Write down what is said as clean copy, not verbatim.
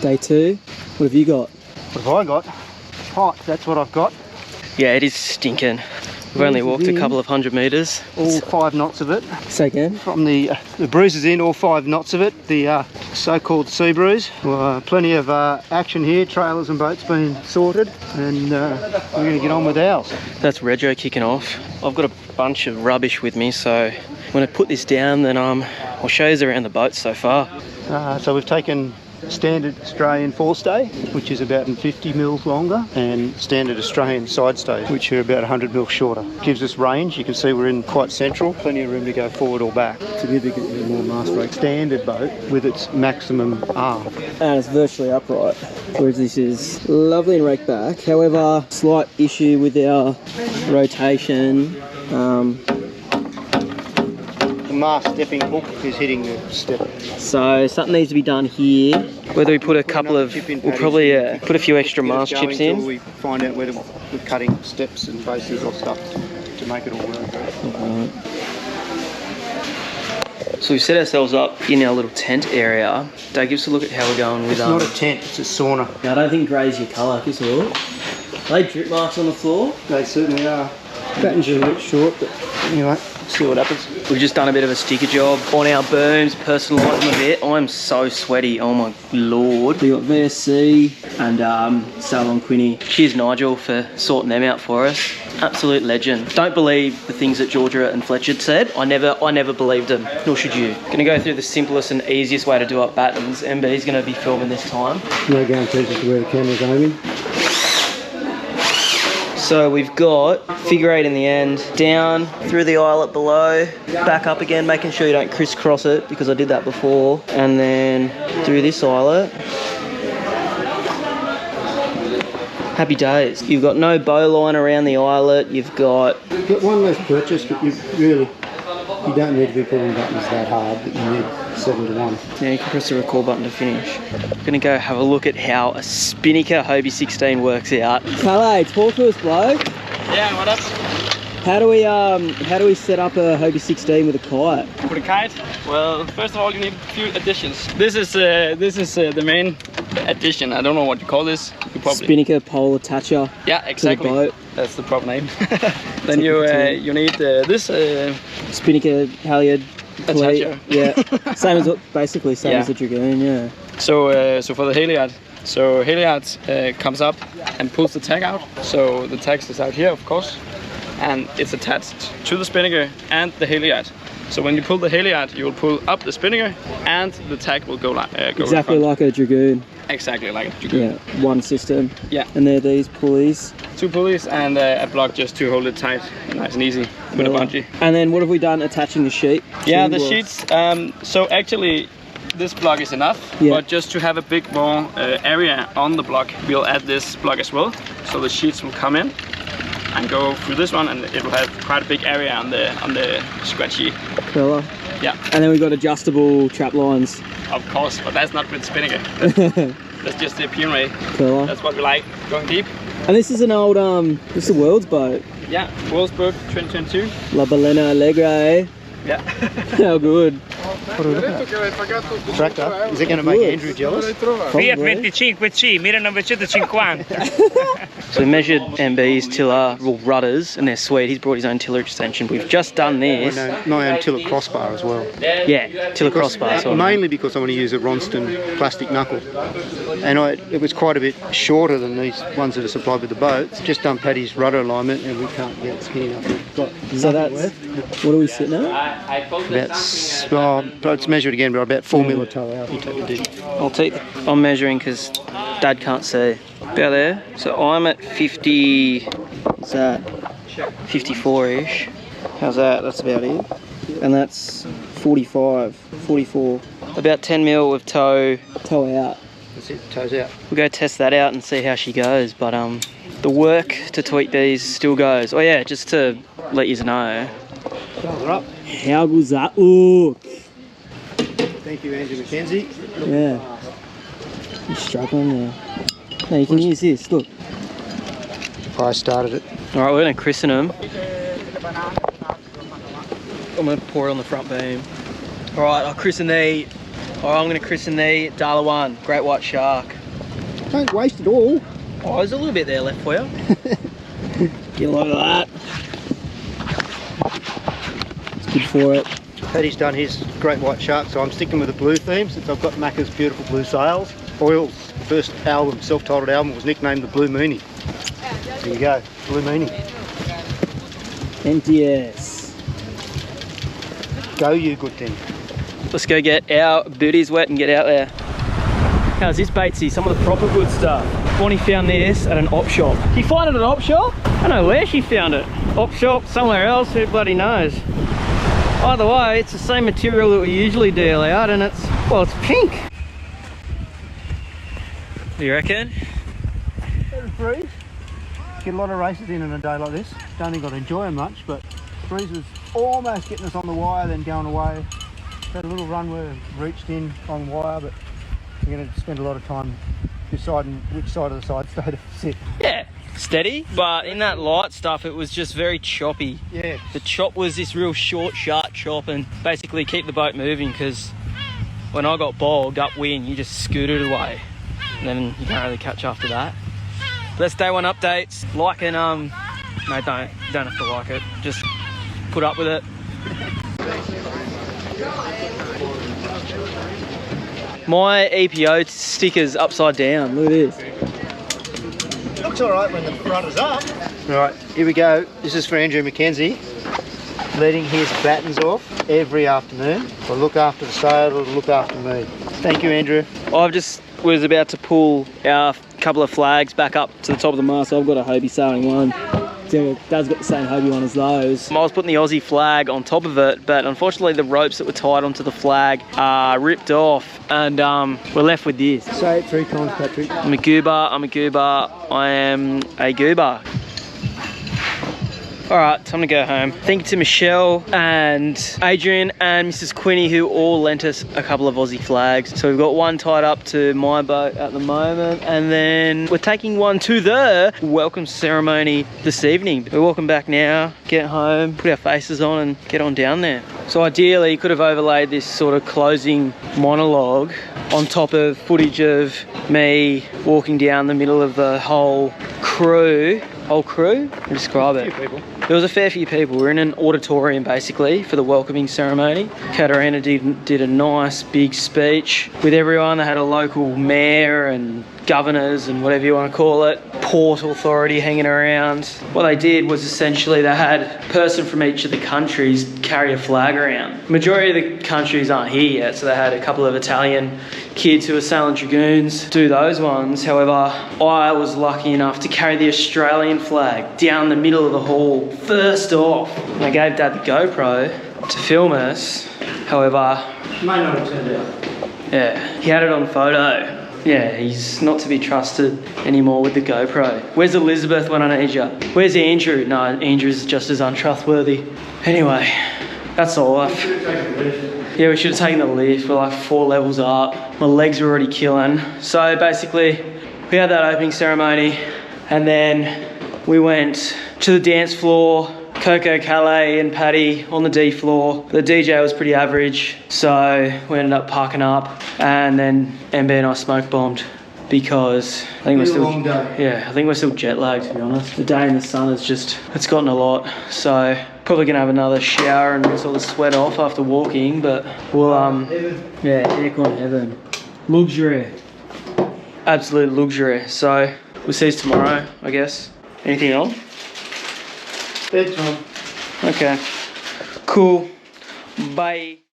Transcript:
Day 2. What have you got? What have I got? Hot, that's what I've got. Yeah, it is stinking. We've only walked a couple of 100 metres. All 5 knots of it. Say again? From the bruise is in, all 5 knots of it. The so-called sea bruise. Plenty of action here, trailers and boats being sorted, and we're going to get on with ours. That's Rego kicking off. I've got a bunch of rubbish with me, so when I put this down, then I'll show you around the boat so far. So we've taken standard Australian forestay, which is about 50 mils longer, and standard Australian side stays, which are about 100 mils shorter. Gives us range. You can see we're in quite central, plenty of room to go forward or back. Significantly more mast rate. Standard boat with its maximum arm. And it's virtually upright, whereas this is lovely and raked back. However, slight issue with our rotation. The mast stepping hook is hitting the step. So something needs to be done here. Whether we put a couple of, we'll probably put a few extra mast chips in. We find out whether we're cutting steps and bases or stuff to make it all work. So we've set ourselves up in our little tent area. Dave, give us a look at how we're going with... It's not a tent, it's a sauna. Yeah, I don't think grey's your colour, is it? Are they drip marks on the floor? They certainly are. Battens are a bit short, but anyway, see what happens. We've just done a bit of a sticker job on our booms, personalised them a bit. I'm so sweaty, oh my lord. We got VSC and Salon Quinny. Cheers Nigel for sorting them out for us. Absolute legend. Don't believe the things that Georgia and Fletcher said. I never believed them, nor should you. Gonna go through the simplest and easiest way to do up battens. MB's gonna be filming this time. No guarantees as to where the camera's aiming. So we've got figure 8 in the end, down through the eyelet below, back up again, making sure you don't crisscross it because I did that before, and then through this eyelet. Happy days. You've got no bowline around the eyelet, you've got... One less purchase, but you don't need to be pulling buttons that hard, but you need 7 to 1. Yeah, you can press the record button to finish. I'm gonna go have a look at how a spinnaker Hobie 16 works out. Calais, talk to us, bloke. Yeah, what up? How do we set up a Hobie 16 with a kite? For the kite? Well, first of all, you need a few additions. This is the main addition. I don't know what you call this. You probably... Spinnaker pole attacher. Yeah, exactly. To the boat. That's the proper name. Then you need this spinnaker halyard. Attacher. Yeah, same as basically same as the Dragoon. Yeah. So for the halyard. So halyard comes up and pulls the tag out. So the tag is out here, of course, and it's attached to the spinnaker and the halyard. So when you pull the halyard, you will pull up the spinnaker, and the tag will go exactly like a Dragoon. Exactly like a Dragoon. Yeah, one system. Yeah. And they're these pulleys. 2 pulleys and a block just to hold it tight, nice and easy with a bungee. And then what have we done attaching the sheet? Yeah, the sheets. So actually, this block is enough, but just to have a bit more area on the block, we'll add this block as well. So the sheets will come in and go through this one, and it will have quite a big area on the scratchy. Fella. Yeah. And then we've got adjustable trap lines. Of course, but that's not with spinnaker. That's just the Pion Ray. Fella. That's what we like, going deep. And this is an old, this is a World's boat. Yeah, World's boat 2022. La Balena Alegre. Yeah. How good. Tractor, is it going to make Andrew jealous? Fiat 25C, 1950. So we measured MB's tiller, rudders, and they're sweet. He's brought his own tiller extension. We've just done this. My own tiller crossbar as well. Yeah, tiller crossbar. So mainly because I want to use a Ronston plastic knuckle. And it was quite a bit shorter than these ones that are supplied with the boats. Just done Paddy's rudder alignment, and we can't get skinny enough. So that's, what are we sitting at? Let's measure it again, but about 4 mil a toe out. You take the dig. I'm measuring because Dad can't see. About there. So I'm at 50. What's that? 54-ish. How's that? That's about it. And that's 45, 44. About 10 mil of toe out. That's it. Toes out. We'll go test that out and see how she goes. But the work to tweak these still goes. Oh yeah, just to let you know. Up. How goes that look? Thank you, Andrew McKenzie. Yeah. You're struggling there. No, you can use this, look. I started it. Alright, we're going to christen them. I'm going to pour it on the front beam. Alright, I'll christen the Alright, I'm going to christen the Daarlawan, great white shark. Don't waste it all. Oh, there's a little bit there left for you. Get a load of that. It's good for it. Paddy's done his great white shark, so I'm sticking with the blue theme since I've got Macca's beautiful blue sails. Oil's first album, self-titled album, was nicknamed the Blue Meanie. There you go, Blue Meanie. NTS. Go you good thing. Let's go get our booties wet and get out there. How's this, Batesy? Some of the proper good stuff. Bonnie found this at an op shop. Did you find it at an op shop? I don't know where she found it. Op shop, somewhere else, who bloody knows. Either way, it's the same material that we usually deal out, and it's, well, it's pink. What do you reckon? Breeze. Get a lot of races in a day like this. Don't think I'd enjoy them much, but breeze was almost getting us on the wire, then going away. Had a little run where we reached in on wire, but we're going to spend a lot of time deciding which side of the side stay to sit. Yeah, steady, but in that light stuff, it was just very choppy. Yeah. The chop was this real short, sharp chop, and basically keep the boat moving, because when I got bogged upwind, you just scooted away, and then you can't really catch after that. Let's day one updates. Like and no, don't. You don't have to like it. Just put up with it. My EPO sticker's upside down. Look at this. Looks alright when the rudder's up. Right, here we go. This is for Andrew McKenzie. Letting his battens off every afternoon. I'll look after the sail, it'll look after me. Thank you, Andrew. I've just was about to pull our couple of flags back up to the top of the mast. So I've got a Hobie sailing one. Dad's got the same Hobie one as those. I was putting the Aussie flag on top of it, but unfortunately the ropes that were tied onto the flag are ripped off, and we're left with this. Say it 3 times, Patrick. I'm a goober, I'm a goober, I am a goober. Alright, time to go home. Thank you to Michelle and Adrian and Mrs. Quinny, who all lent us a couple of Aussie flags. So we've got one tied up to my boat at the moment, and then we're taking one to the welcome ceremony this evening. We're walking back now, get home, put our faces on and get on down there. So ideally you could have overlaid this sort of closing monologue on top of footage of me walking down the middle of the whole crew. How do you describe it? There was a fair few people. We're in an auditorium basically for the welcoming ceremony. Katarina did a nice big speech with everyone. They had a local mayor and governors and whatever you want to call it, port authority hanging around. What they did was essentially they had a person from each of the countries carry a flag around. Majority of the countries aren't here yet, so they had a couple of Italian kids who were sailing dragoons do those ones. However, I was lucky enough to carry the Australian flag down the middle of the hall first off. And I gave Dad the GoPro to film us. However, May not have turned out. yeah, he had it on photo. Yeah, he's not to be trusted anymore with the GoPro. Where's Elizabeth when I need you? Where's Andrew? No, Andrew's just as untrustworthy. Anyway, that's all. Yeah, we should have taken the lift. We're like 4 levels up. My legs were already killing. So basically, we had that opening ceremony, and then we went to the dance floor. Coco, Calais and Paddy on the D floor. The DJ was pretty average, so we ended up parking up, and then MB and I smoke bombed because I think we're still, I think we're still jet lagged, to be honest. The day in the sun is just, it's gotten a lot, so probably gonna have another shower and rinse all the sweat off after walking, but we'll yeah, aircon heaven, luxury, absolute luxury. So we'll see you tomorrow, I guess. Anything else? Bedtime. Okay, cool, bye.